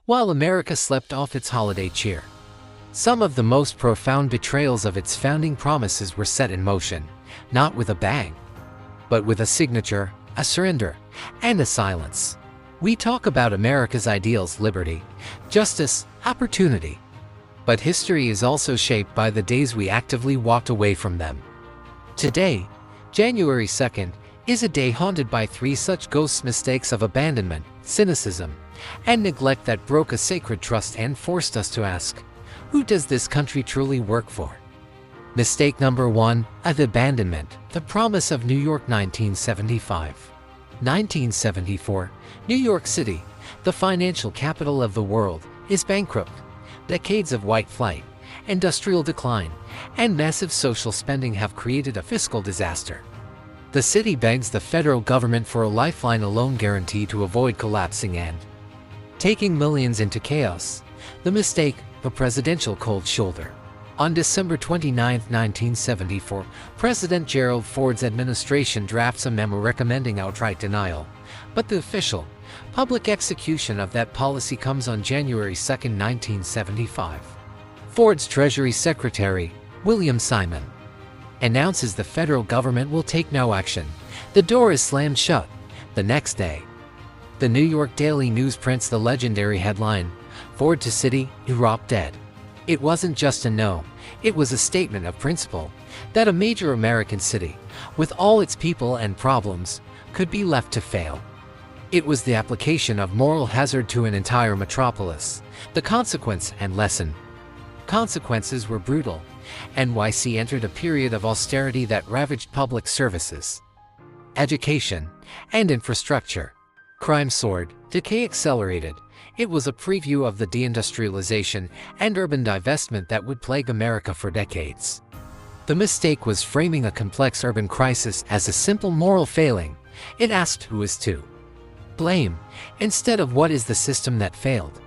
while America slept off its holiday cheer. Some of the most profound betrayals of its founding promises were set in motion, not with a bang, but with a signature, a surrender, and a silence. We talk about America's ideals: liberty, justice, opportunity. But history is also shaped by the days we actively walked away from them. Today, January 2nd, is a day haunted by three such ghost mistakes of abandonment, cynicism, and neglect that broke a sacred trust and forced us to ask, who does this country truly work for? Mistake number 1, of abandonment, the promise of New York 1975. 1974, New York City, the financial capital of the world, is bankrupt. Decades of white flight, industrial decline, and massive social spending have created a fiscal disaster. The city begs the federal government for a lifeline, a loan guarantee to avoid collapsing and taking millions into chaos. The mistake, the presidential cold shoulder. On December 29, 1974, President Gerald Ford's administration drafts a memo recommending outright denial, but the official, public execution of that policy comes on January 2, 1975. Ford's Treasury Secretary, William Simon, announces the federal government will take no action. The door is slammed shut. The next day, the New York Daily News prints the legendary headline, "Ford to City, Europe Dead." It wasn't just a no, it was a statement of principle that a major American city, with all its people and problems, could be left to fail. It was the application of moral hazard to an entire metropolis. The consequence and lesson. Consequences were brutal. NYC entered a period of austerity that ravaged public services, education, and infrastructure. Crime soared, decay accelerated. It was a preview of the deindustrialization and urban divestment that would plague America for decades. The mistake was framing a complex urban crisis as a simple moral failing. It asked who is to blame, instead of what is the system that failed.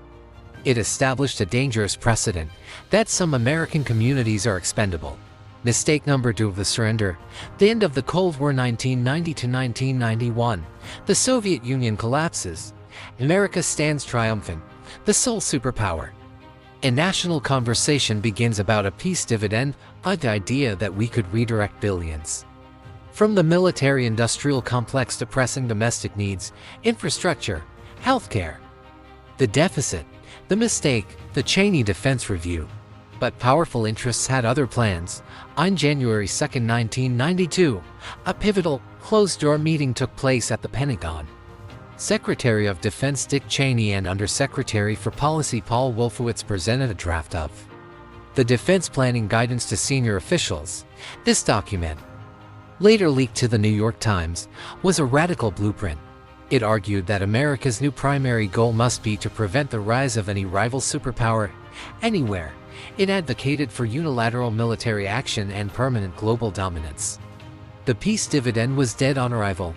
It established a dangerous precedent that some American communities are expendable. Mistake number 2, the surrender. The end of the Cold War, 1990 to 1991. The Soviet Union collapses. America stands triumphant, the sole superpower. A national conversation begins about a peace dividend, the idea that we could redirect billions from the military-industrial complex to pressing domestic needs, infrastructure, healthcare. The deficit. The mistake, the Cheney defense review. But powerful interests had other plans. On January 2, 1992, a pivotal, closed-door meeting took place at the Pentagon. Secretary of Defense Dick Cheney and Undersecretary for Policy Paul Wolfowitz presented a draft of the defense planning guidance to senior officials. This document, later leaked to the New York Times, was a radical blueprint. It argued that America's new primary goal must be to prevent the rise of any rival superpower anywhere. It advocated for unilateral military action and permanent global dominance. The peace dividend was dead on arrival.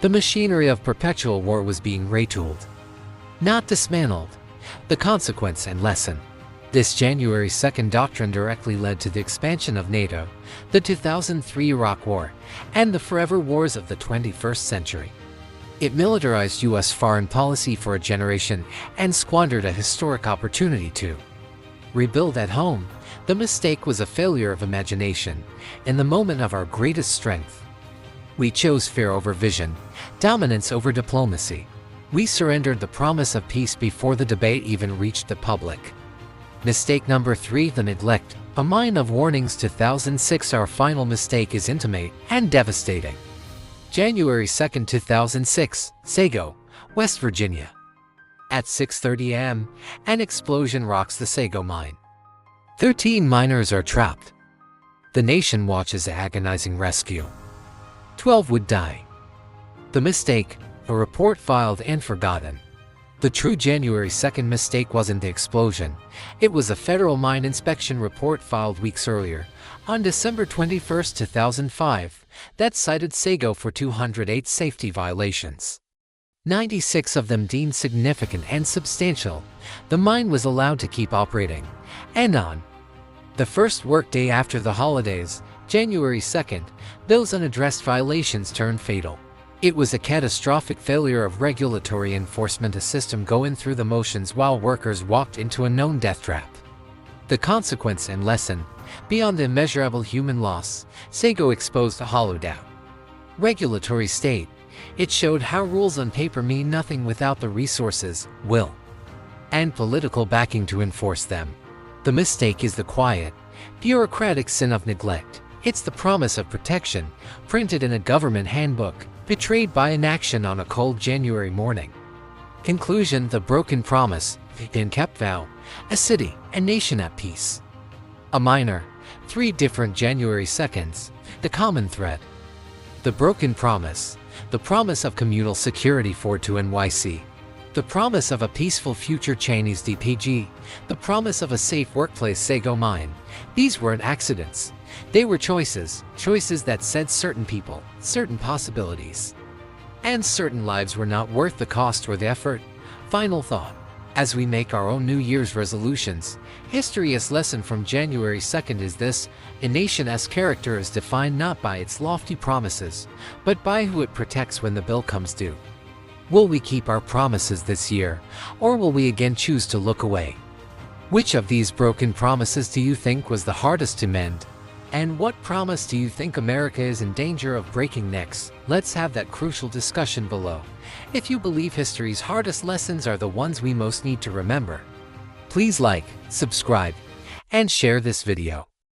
The machinery of perpetual war was being retooled, not dismantled. The consequence and lesson. This January 2nd doctrine directly led to the expansion of NATO, the 2003 Iraq War, and the forever wars of the 21st century. It militarized U.S. foreign policy for a generation and squandered a historic opportunity to rebuild at home. The mistake was a failure of imagination. In the moment of our greatest strength, we chose fear over vision, dominance over diplomacy. We surrendered the promise of peace before the debate even reached the public. Mistake number 3, the neglect. A mine of warnings. 2006. Our final mistake is intimate and devastating. January 2, 2006, Sago, West Virginia. At 6:30 a.m., an explosion rocks the Sago Mine. 13 miners are trapped. The nation watches agonizing rescue. 12 would die. The mistake, a report filed and forgotten. The true January 2nd mistake wasn't the explosion. It was a federal mine inspection report filed weeks earlier, on December 21, 2005, that cited Sago for 208 safety violations. 96 of them deemed significant and substantial. The mine was allowed to keep operating. And on the first workday after the holidays, January 2nd, those unaddressed violations turned fatal. It was a catastrophic failure of regulatory enforcement, a system going through the motions while workers walked into a known death trap. The consequence and lesson: beyond the immeasurable human loss, Sago exposed a hollow doubt. Regulatory state. It showed how rules on paper mean nothing without the resources, will, and political backing to enforce them. The mistake is the quiet, bureaucratic sin of neglect. It's the promise of protection, printed in a government handbook, betrayed by inaction on a cold January morning. Conclusion: the broken promise, the Unkept Vow, a city, a nation at peace. A miner, 3 different January 2nds, the common thread. The broken promise, the promise of communal security for to NYC. The promise of a peaceful future Cheney's DPG, the promise of a safe workplace Sago Mine. These weren't accidents. They were choices that said certain people, certain possibilities, and certain lives were not worth the cost or the effort. Final thought. As we make our own New Year's resolutions, history's lesson from January 2nd is this: a nation's character is defined not by its lofty promises, but by who it protects when the bill comes due. Will we keep our promises this year, or will we again choose to look away? Which of these broken promises do you think was the hardest to mend? And what promise do you think America is in danger of breaking next? Let's have that crucial discussion below. If you believe history's hardest lessons are the ones we most need to remember, please like, subscribe, and share this video.